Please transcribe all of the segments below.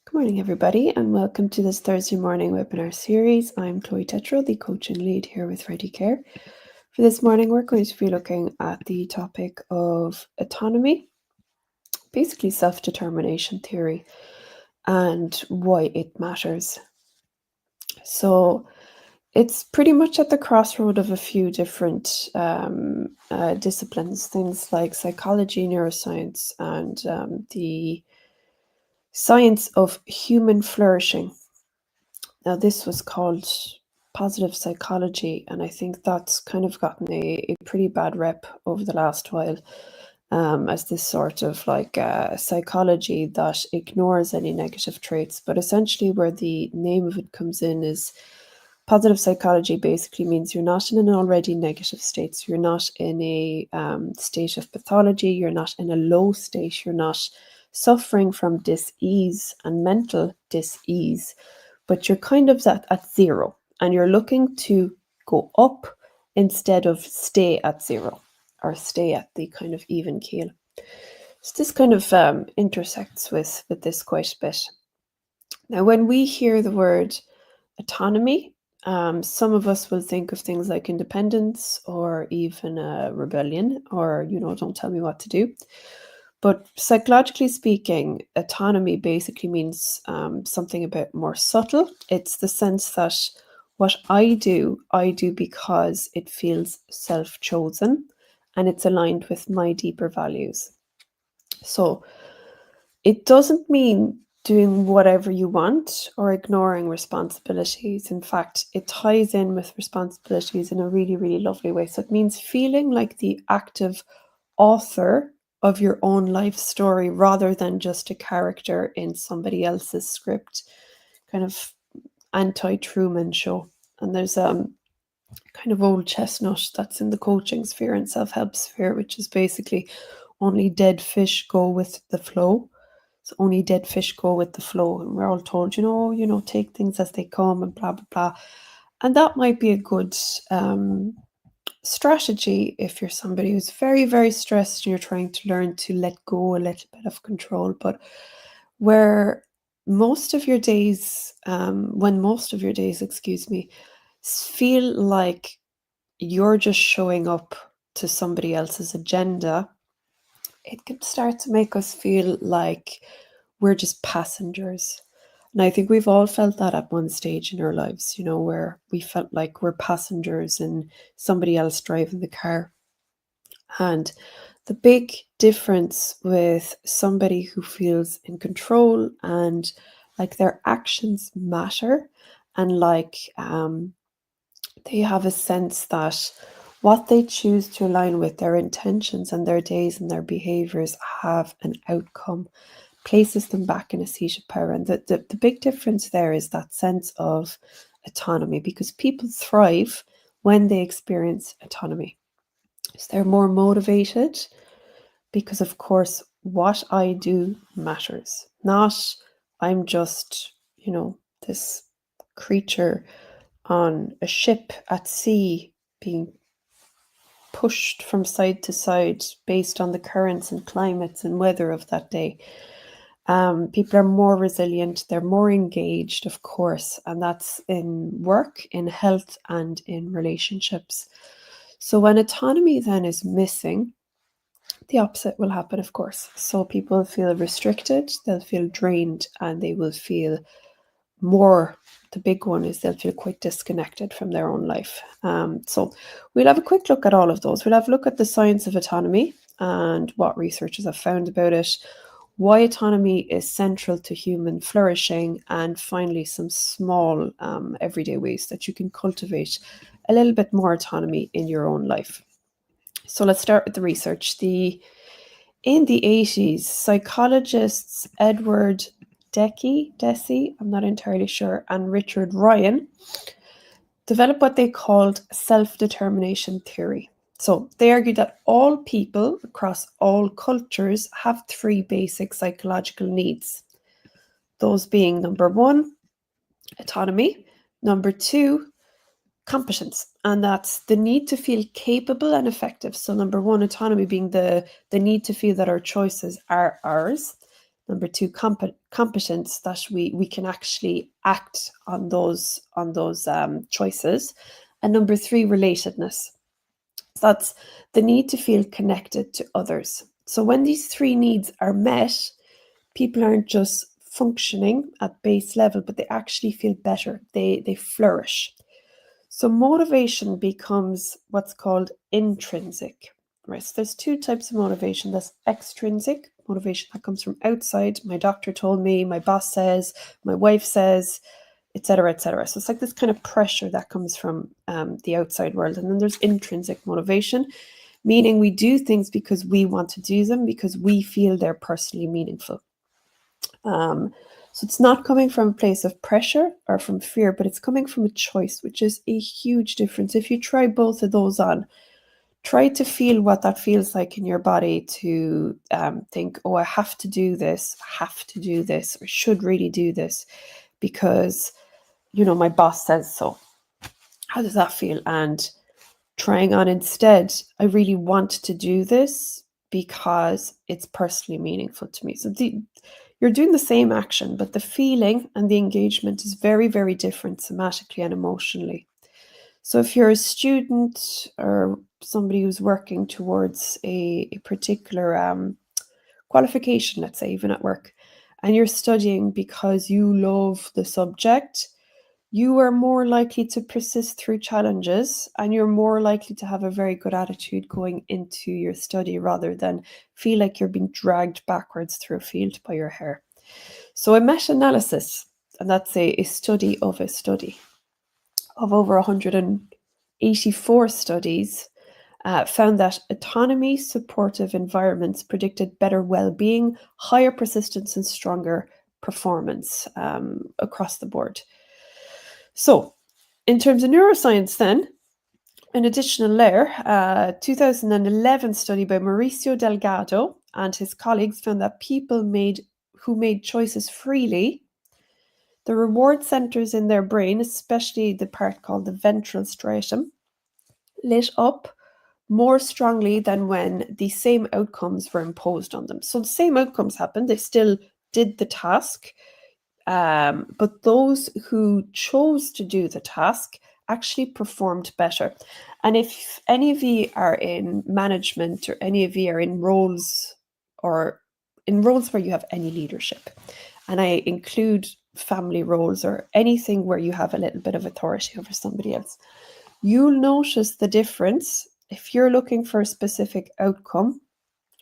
Good morning, everybody, and welcome to this Thursday morning webinar series. I'm Chloe Tetro, the coach and lead here with Ready Care. For this morning, we're going to be looking at the topic of autonomy, basically self-determination theory, and why it matters. So it's pretty much at the crossroad of a few different disciplines, things like psychology, neuroscience, and the science of human flourishing. Now, this was called positive psychology, and I think that's kind of gotten a pretty bad rep over the last while as this sort of like psychology that ignores any negative traits. But essentially, where the name of it comes in is positive psychology basically means you're not in an already negative state. So you're not in a state of pathology, you're not in a low state, you're not suffering from dis-ease and mental dis-ease, but you're kind of at zero and you're looking to go up instead of stay at zero or stay at the kind of even keel. So this kind of intersects with this quite a bit. Now, when we hear the word autonomy, some of us will think of things like independence or even rebellion or, don't tell me what to do. But psychologically speaking, autonomy basically means something a bit more subtle. It's the sense that what I do because it feels self-chosen and it's aligned with my deeper values. So it doesn't mean doing whatever you want or ignoring responsibilities. In fact, it ties in with responsibilities in a really, really lovely way. So it means feeling like the active author of your own life story rather than just a character in somebody else's script, kind of anti-Truman Show. And there's kind of old chestnut that's in the coaching sphere and self-help sphere, which is basically only dead fish go with the flow. So only dead fish go with the flow. And we're all told, take things as they come and blah, blah, blah. And that might be a good strategy if you're somebody who's very, very stressed and you're trying to learn to let go a little bit of control. But where most of your days, feel like you're just showing up to somebody else's agenda, it can start to make us feel like we're just passengers. And I think we've all felt that at one stage in our lives, where we felt like we're passengers and somebody else driving the car. And the big difference with somebody who feels in control and like their actions matter and like they have a sense that what they choose to align with their intentions and their days and their behaviors have an outcome, places them back in a seat of power. And the big difference there is that sense of autonomy, because people thrive when they experience autonomy. So they're more motivated because, of course, what I do matters. Not I'm just, this creature on a ship at sea being pushed from side to side based on the currents and climates and weather of that day. People are more resilient, they're more engaged, of course, and that's in work, in health, and in relationships. So when autonomy then is missing, the opposite will happen, of course. So people feel restricted, they'll feel drained, and they will feel more. The big one is they'll feel quite disconnected from their own life. So we'll have a quick look at all of those. We'll have a look at the science of autonomy and what researchers have found about it, why autonomy is central to human flourishing, and finally some small everyday ways that you can cultivate a little bit more autonomy in your own life. So let's start with the research. In the 80s, psychologists Edward Deci, I'm not entirely sure, and Richard Ryan developed what they called self-determination theory. So they argued that all people across all cultures have three basic psychological needs. Those being number one, autonomy, number two, competence, and that's the need to feel capable and effective. So number one, autonomy being the need to feel that our choices are ours. Number 2, competence, that we can actually act on those choices. And number 3, relatedness. So that's the need to feel connected to others. So when these 3 needs are met, people aren't just functioning at base level, but they actually feel better. They flourish. So motivation becomes what's called intrinsic. Right. So there's 2 types of motivation. There's extrinsic motivation that comes from outside. My doctor told me, my boss says, my wife says, etc., etc. So it's like this kind of pressure that comes from the outside world. And then there's intrinsic motivation, meaning we do things because we want to do them, because we feel they're personally meaningful. So it's not coming from a place of pressure or from fear, but it's coming from a choice, which is a huge difference. If you try both of those on, try to feel what that feels like in your body to think, oh, I have to do this, or should really do this because, my boss says so. How does that feel? And trying on instead, I really want to do this because it's personally meaningful to me. So you're doing the same action, but the feeling and the engagement is very, very different somatically and emotionally. So if you're a student or somebody who's working towards a particular qualification, let's say, even at work, and you're studying because you love the subject, you are more likely to persist through challenges, and you're more likely to have a very good attitude going into your study rather than feel like you're being dragged backwards through a field by your hair. So a meta-analysis, and that's a study of a study of over 184 studies, found that autonomy supportive environments predicted better well-being, higher persistence, and stronger performance across the board. So in terms of neuroscience then, an additional layer, 2011 study by Mauricio Delgado and his colleagues found that people who made choices freely, the reward centers in their brain, especially the part called the ventral striatum, lit up more strongly than when the same outcomes were imposed on them. So the same outcomes happened, they still did the task, but those who chose to do the task actually performed better. And if any of you are in management or any of you are in roles where you have any leadership, and I include family roles or anything where you have a little bit of authority over somebody else, you'll notice the difference. If you're looking for a specific outcome,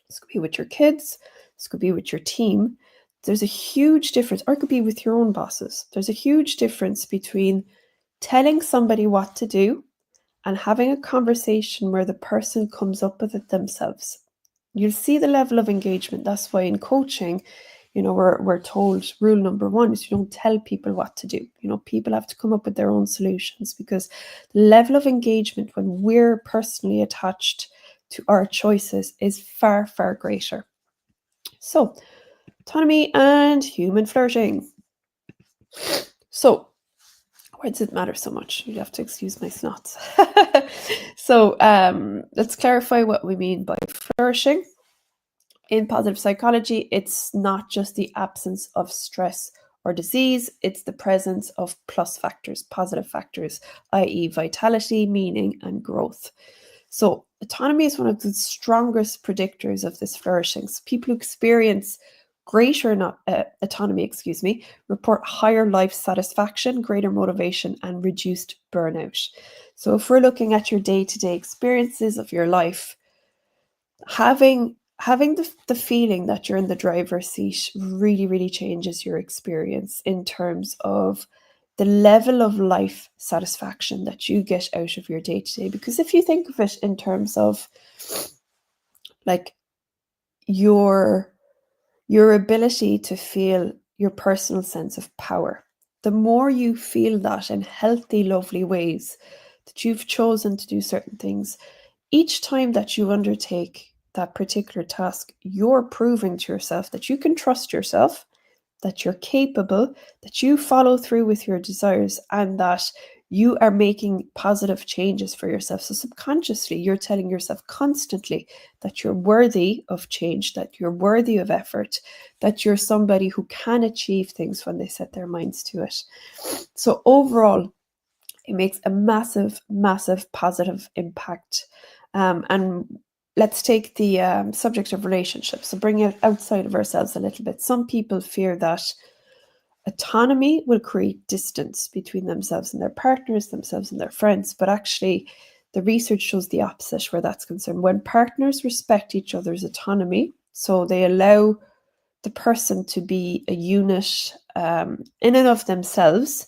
this could be with your kids, this could be with your team, there's a huge difference, or it could be with your own bosses. There's a huge difference between telling somebody what to do and having a conversation where the person comes up with it themselves. You'll see the level of engagement. That's why in coaching, we're told rule number 1 is you don't tell people what to do. People have to come up with their own solutions, because the level of engagement when we're personally attached to our choices is far, far greater. So, autonomy and human flourishing. So, why does it matter so much? You have to excuse my snots. So, let's clarify what we mean by flourishing. In positive psychology, it's not just the absence of stress or disease, it's the presence of plus factors, positive factors, i.e. vitality, meaning, and growth. So autonomy is one of the strongest predictors of this flourishing. So people who experience greater autonomy, report higher life satisfaction, greater motivation, and reduced burnout. So if we're looking at your day-to-day experiences of your life, having the feeling that you're in the driver's seat really, really changes your experience in terms of the level of life satisfaction that you get out of your day-to-day. Because if you think of it in terms of like your ability to feel your personal sense of power, the more you feel that in healthy, lovely ways, that you've chosen to do certain things, each time that you undertake that particular task, you're proving to yourself that you can trust yourself, that you're capable, that you follow through with your desires, and that you are making positive changes for yourself. So subconsciously, you're telling yourself constantly that you're worthy of change, that you're worthy of effort, that you're somebody who can achieve things when they set their minds to it. So overall, it makes a massive, massive positive impact. And let's take the subject of relationships. So bring it outside of ourselves a little bit. Some people fear that autonomy will create distance between themselves and their partners, themselves and their friends. But actually, the research shows the opposite where that's concerned. When partners respect each other's autonomy, so they allow the person to be a unit in and of themselves,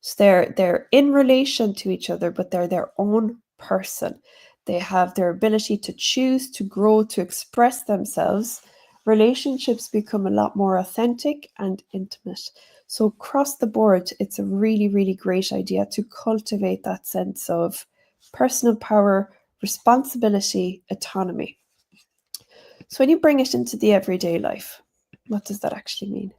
so they're in relation to each other, but they're their own person. They have their ability to choose, to grow, to express themselves. Relationships become a lot more authentic and intimate. So across the board, it's a really, really great idea to cultivate that sense of personal power, responsibility, autonomy. So when you bring it into the everyday life, what does that actually mean?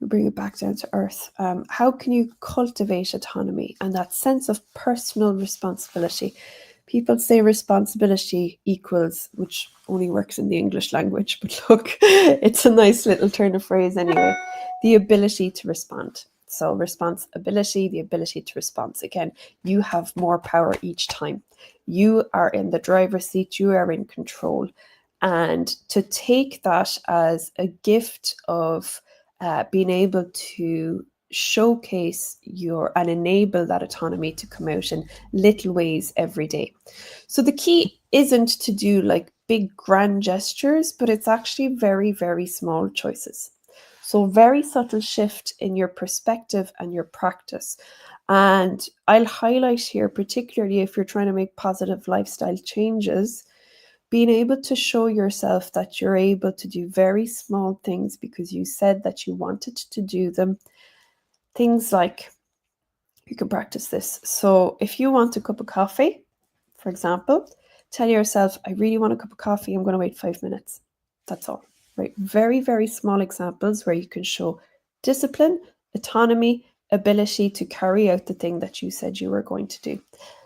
We bring it back down to earth. How can you cultivate autonomy and that sense of personal responsibility? People say responsibility equals, which only works in the English language, but look, it's a nice little turn of phrase anyway, the ability to respond. So responsibility, the ability to respond. Again, you have more power each time. You are in the driver's seat, you are in control. And to take that as a gift of being able to showcase and enable that autonomy to come out in little ways every day. So the key isn't to do like big grand gestures, but it's actually very, very small choices. So very subtle shift in your perspective and your practice. And I'll highlight here, particularly if you're trying to make positive lifestyle changes, being able to show yourself that you're able to do very small things because you said that you wanted to do them. Things like, you can practice this. So if you want a cup of coffee, for example, tell yourself, I really want a cup of coffee. I'm going to wait 5 minutes. That's all, right? Very, very small examples where you can show discipline, autonomy, ability to carry out the thing that you said you were going to do.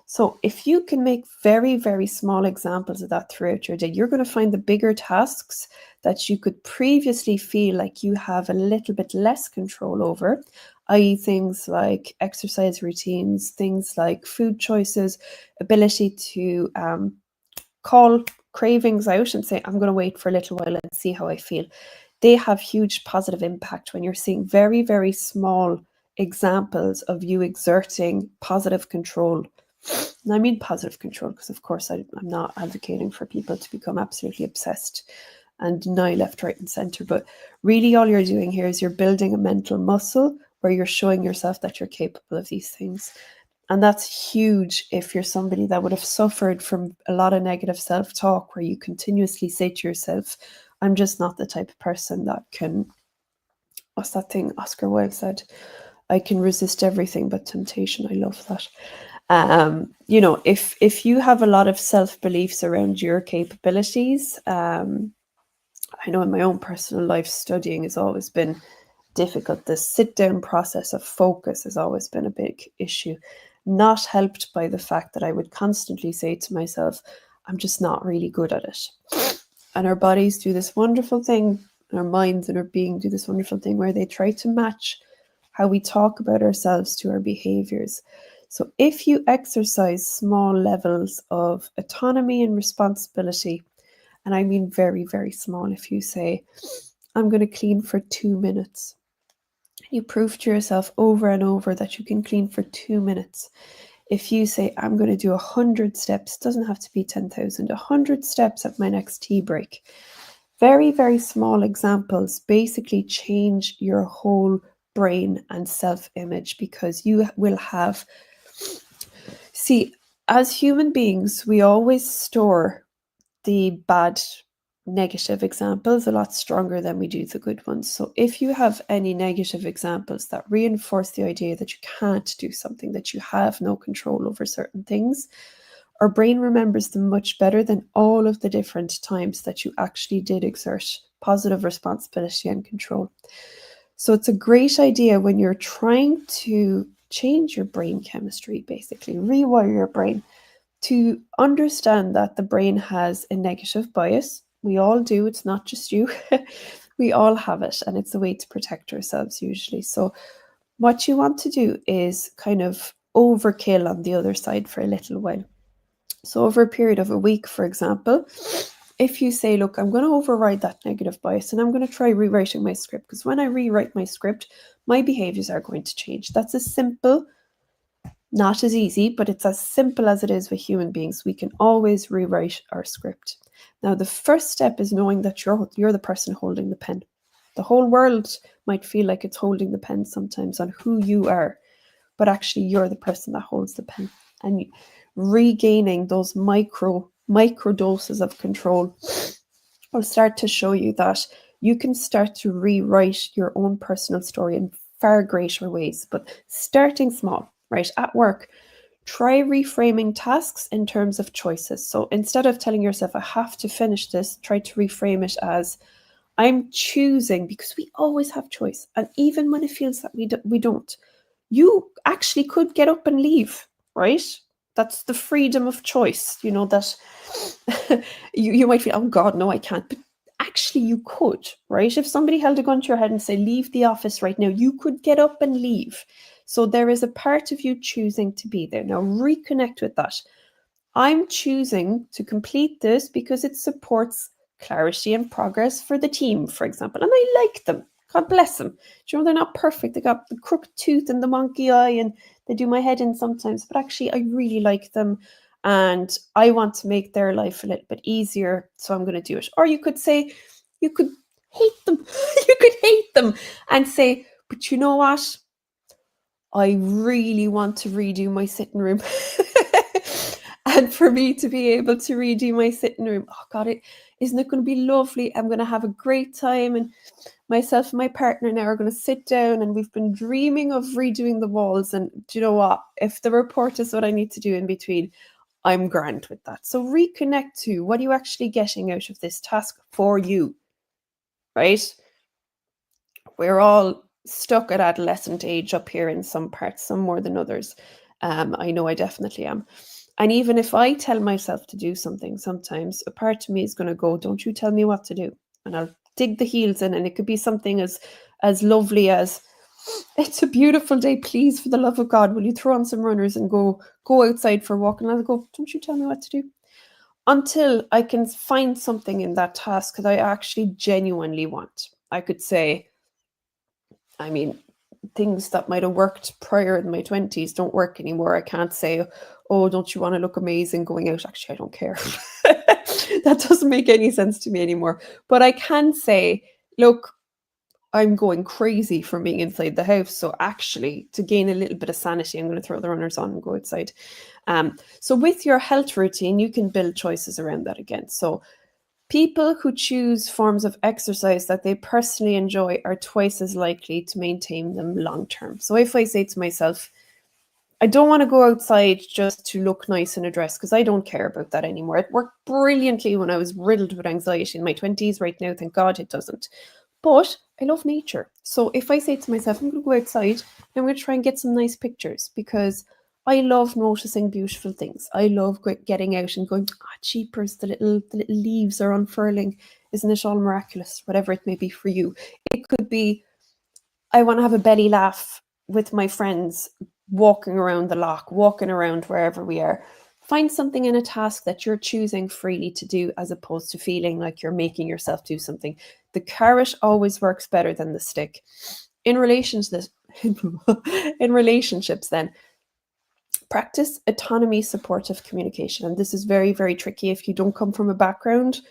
So if you can make very, very small examples of that throughout your day, you're going to find the bigger tasks that you could previously feel like you have a little bit less control over, i.e. things like exercise routines, things like food choices, ability to call cravings out and say, I'm going to wait for a little while and see how I feel. They have huge positive impact when you're seeing very, very small examples of you exerting positive control. And I mean positive control because, of course, I'm not advocating for people to become absolutely obsessed and deny left, right, and center. But really all you're doing here is you're building a mental muscle where you're showing yourself that you're capable of these things. And that's huge if you're somebody that would have suffered from a lot of negative self-talk where you continuously say to yourself, I'm just not the type of person that can, what's that thing Oscar Wilde said? I can resist everything but temptation. I love that. If you have a lot of self-beliefs around your capabilities, I know in my own personal life, studying has always been difficult. The sit-down process of focus has always been a big issue, not helped by the fact that I would constantly say to myself, I'm just not really good at it. And our bodies do this wonderful thing, our minds and our being do this wonderful thing where they try to match how we talk about ourselves to our behaviors. So if you exercise small levels of autonomy and responsibility, and I mean very, very small, if you say, I'm going to clean for 2 minutes, you prove to yourself over and over that you can clean for 2 minutes. If you say, I'm going to do 100 steps, doesn't have to be 10,000, 100 steps at my next tea break. Very, very small examples basically change your whole brain and self-image because you will have, see, as human beings, we always store the bad negative examples a lot stronger than we do the good ones. So if you have any negative examples that reinforce the idea that you can't do something, that you have no control over certain things, our brain remembers them much better than all of the different times that you actually did exert positive responsibility and control. So it's a great idea when you're trying to change your brain chemistry, basically, rewire your brain to understand that the brain has a negative bias. We all do, it's not just you. We all have it, and it's a way to protect ourselves usually. So what you want to do is kind of overkill on the other side for a little while. So over a period of a week, for example, if you say, look, I'm going to override that negative bias and I'm going to try rewriting my script, because when I rewrite my script, my behaviors are going to change. That's as simple, not as easy, but it's as simple as it is with human beings. We can always rewrite our script. Now, the first step is knowing that you're the person holding the pen. The whole world might feel like it's holding the pen sometimes on who you are, but actually you're the person that holds the pen. And regaining those micro doses of control will start to show you that you can start to rewrite your own personal story in far greater ways. But starting small, right? At work, try reframing tasks in terms of choices. So instead of telling yourself, I have to finish this, try to reframe it as, I'm choosing, because we always have choice. And even when it feels that we don't, you actually could get up and leave, right? That's the freedom of choice, that you might feel, oh God, no, I can't. But actually you could, right? If somebody held a gun to your head and say, leave the office right now, you could get up and leave. So there is a part of you choosing to be there. Now reconnect with that. I'm choosing to complete this because it supports clarity and progress for the team, for example. And I like them. God bless them. Do you know, they're not perfect. They got the crooked tooth and the monkey eye, and they do my head in sometimes. But actually, I really like them. And I want to make their life a little bit easier. So I'm going to do it. Or you could say, you could hate them. You could hate them and say, but you know what? I really want to redo my sitting room. And for me to be able to redo my sitting room, oh God, isn't it going to be lovely? I'm going to have a great time. And myself and my partner now are going to sit down, and we've been dreaming of redoing the walls. And do you know what? If the report is what I need to do in between, I'm grand with that. So reconnect to, what are you actually getting out of this task for you, right? We're all stuck at adolescent age up here in some parts, some more than others. I know I definitely am. And even if I tell myself to do something, sometimes a part of me is going to go, don't you tell me what to do. And I'll dig the heels in, and it could be something as lovely as, it's a beautiful day, please, for the love of God, will you throw on some runners and go outside for a walk? And I'll go, don't you tell me what to do. Until I can find something in that task that I actually genuinely want. I could say, I mean, things that might have worked prior in my 20s don't work anymore. I can't say, oh, don't you want to look amazing going out? Actually, I don't care. That doesn't make any sense to me anymore. But I can say, look, I'm going crazy from being inside the house. So actually, to gain a little bit of sanity, I'm going to throw the runners on and go outside. So with your health routine, you can build choices around that again. So people who choose forms of exercise that they personally enjoy are twice as likely to maintain them long term. So if I say to myself, I don't want to go outside just to look nice in a dress, because I don't care about that anymore. It worked brilliantly when I was riddled with anxiety in my 20s. Right now, thank God it doesn't. But I love nature. So if I say to myself, I'm going to go outside, I'm going to try and get some nice pictures, because I love noticing beautiful things. I love getting out and going, cheapers, the little leaves are unfurling. Isn't it all miraculous? Whatever it may be for you. It could be, I want to have a belly laugh with my friends, walking around the loch, walking around wherever we are. Find something in a task that you're choosing freely to do, as opposed to feeling like you're making yourself do something. The carrot always works better than the stick. In relationships, then, practice autonomy supportive communication. And this is very, very tricky if you don't come from a background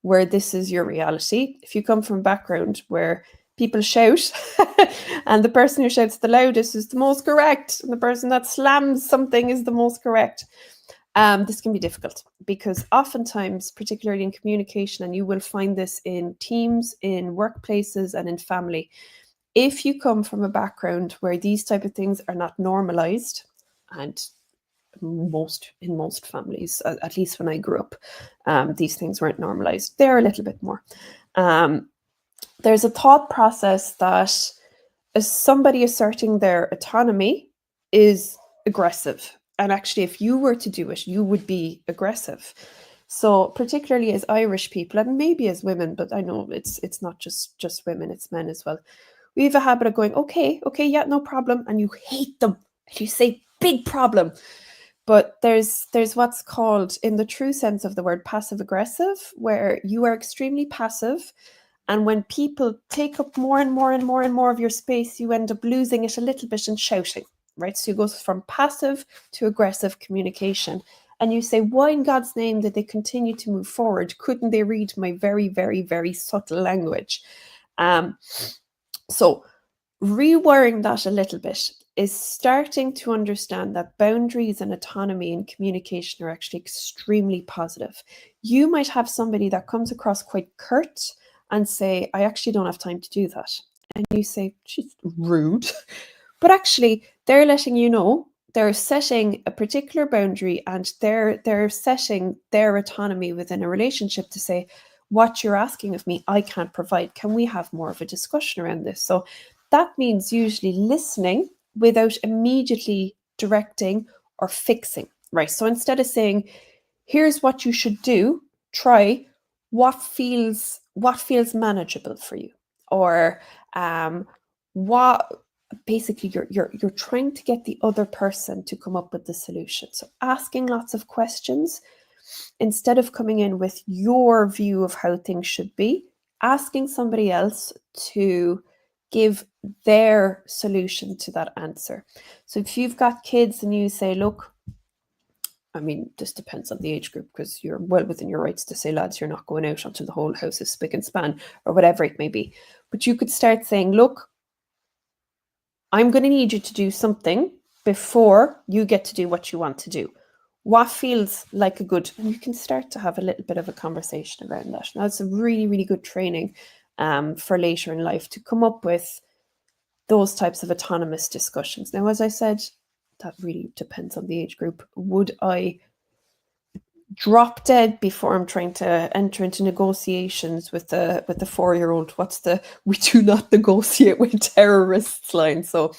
where this is your reality. If you come from a background where people shout and the person who shouts the loudest is the most correct, and the person that slams something is the most correct, this can be difficult, because oftentimes, particularly in communication, and you will find this in teams, in workplaces, and in family, if you come from a background where these type of things are not normalized, and in most families, at least when I grew up, these things weren't normalized. They're a little bit more. There's a thought process that, as somebody asserting their autonomy, is aggressive. And actually, if you were to do it, you would be aggressive. So particularly as Irish people, and maybe as women, but I know it's not just women, it's men as well. We have a habit of going, okay, yeah, no problem. And you hate them. And you say, big problem. But there's what's called, in the true sense of the word, passive aggressive, where you are extremely passive. And when people take up more and more and more and more of your space, you end up losing it a little bit and shouting, right? So you go from passive to aggressive communication. And you say, why in God's name did they continue to move forward? Couldn't they read my very, very, very subtle language? So rewiring that a little bit is starting to understand that boundaries and autonomy in communication are actually extremely positive. You might have somebody that comes across quite curt and say, I actually don't have time to do that. And you say, she's rude. But actually, they're letting you know they're setting a particular boundary, and they're setting their autonomy within a relationship to say, what you're asking of me, I can't provide. Can we have more of a discussion around this? So that means usually listening without immediately directing or fixing, right? So instead of saying, here's what you should do, try what feels manageable for you, or what basically you're trying to get the other person to come up with the solution. So asking lots of questions instead of coming in with your view of how things should be, asking somebody else to give their solution to that answer. So if you've got kids and you say, look, I mean, this depends on the age group, because you're well within your rights to say, lads, you're not going out until the whole house is spick and span, or whatever it may be. But you could start saying, look, I'm going to need you to do something before you get to do what you want to do. What feels like a good, and you can start to have a little bit of a conversation around that. Now, it's a really, really good training for later in life to come up with those types of autonomous discussions. Now, as I said, that really depends on the age group. Would I drop dead before I'm trying to enter into negotiations with the 4-year-old? What's the "we do not negotiate with terrorists" line? So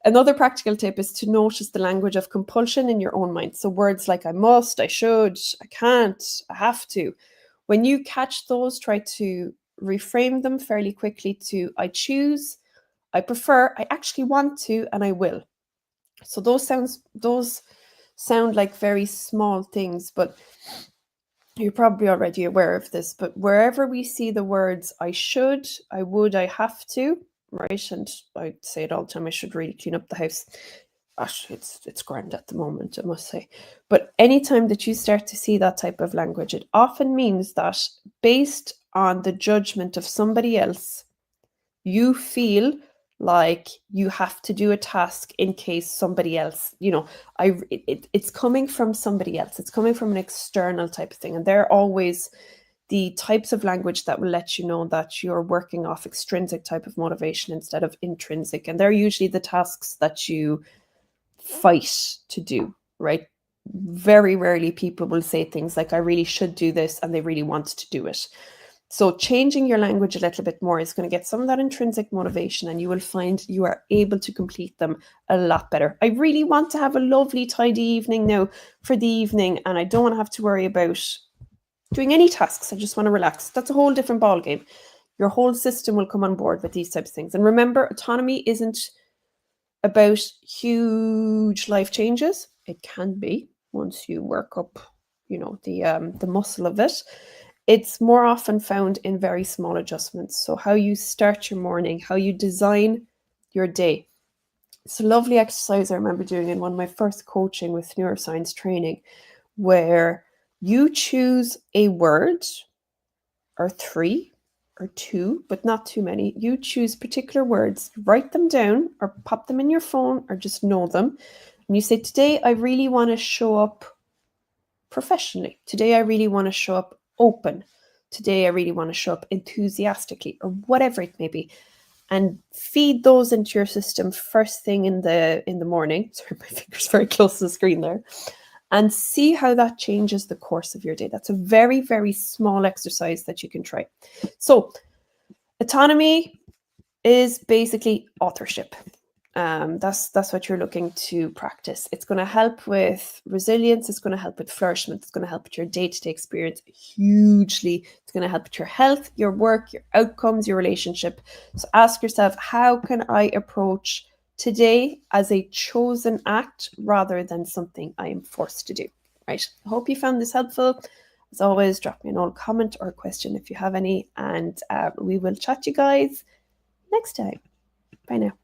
another practical tip is to notice the language of compulsion in your own mind. So words like I must, I should, I can't, I have to. When you catch those, try to reframe them fairly quickly to I choose, I prefer, I actually want to, and I will. So those sound like very small things, but you're probably already aware of this. But wherever we see the words I should, I would, I have to, right? And I say it all the time, I should really clean up the house. Gosh, it's grand at the moment, I must say. But anytime that you start to see that type of language, it often means that based on the judgment of somebody else, you feel like you have to do a task in case somebody else, it's coming from somebody else. It's coming from an external type of thing. And they're always the types of language that will let you know that you're working off extrinsic type of motivation instead of intrinsic. And they're usually the tasks that you fight to do, right? Very rarely people will say things like, I really should do this, and they really want to do it. So changing your language a little bit more is going to get some of that intrinsic motivation, and you will find you are able to complete them a lot better. I really want to have a lovely, tidy evening now for the evening, and I don't want to have to worry about doing any tasks. I just want to relax. That's a whole different ballgame. Your whole system will come on board with these types of things. And remember, autonomy isn't about huge life changes. It can be once you work up, the muscle of it. It's more often found in very small adjustments. So how you start your morning, how you design your day. It's a lovely exercise I remember doing in one of my first coaching with neuroscience training, where you choose a word or 3 or 2, but not too many. You choose particular words, write them down or pop them in your phone or just know them. And you say, today I really want to show up professionally. Today I really want to show up open. Today I really want to show up enthusiastically, or whatever it may be. And feed those into your system first thing in the morning. Sorry, my finger's very close to the screen there. And see how that changes the course of your day. That's a very, very small exercise that you can try. So autonomy is basically authorship. That's what you're looking to practice. It's going to help with resilience. It's going to help with flourishment. It's going to help with your day-to-day experience hugely. It's going to help with your health, your work, your outcomes, your relationship. So ask yourself, how can I approach today as a chosen act rather than something I am forced to do? Right. I hope you found this helpful. As always, drop me an old comment or question if you have any, and we will chat to you guys next time. Bye now.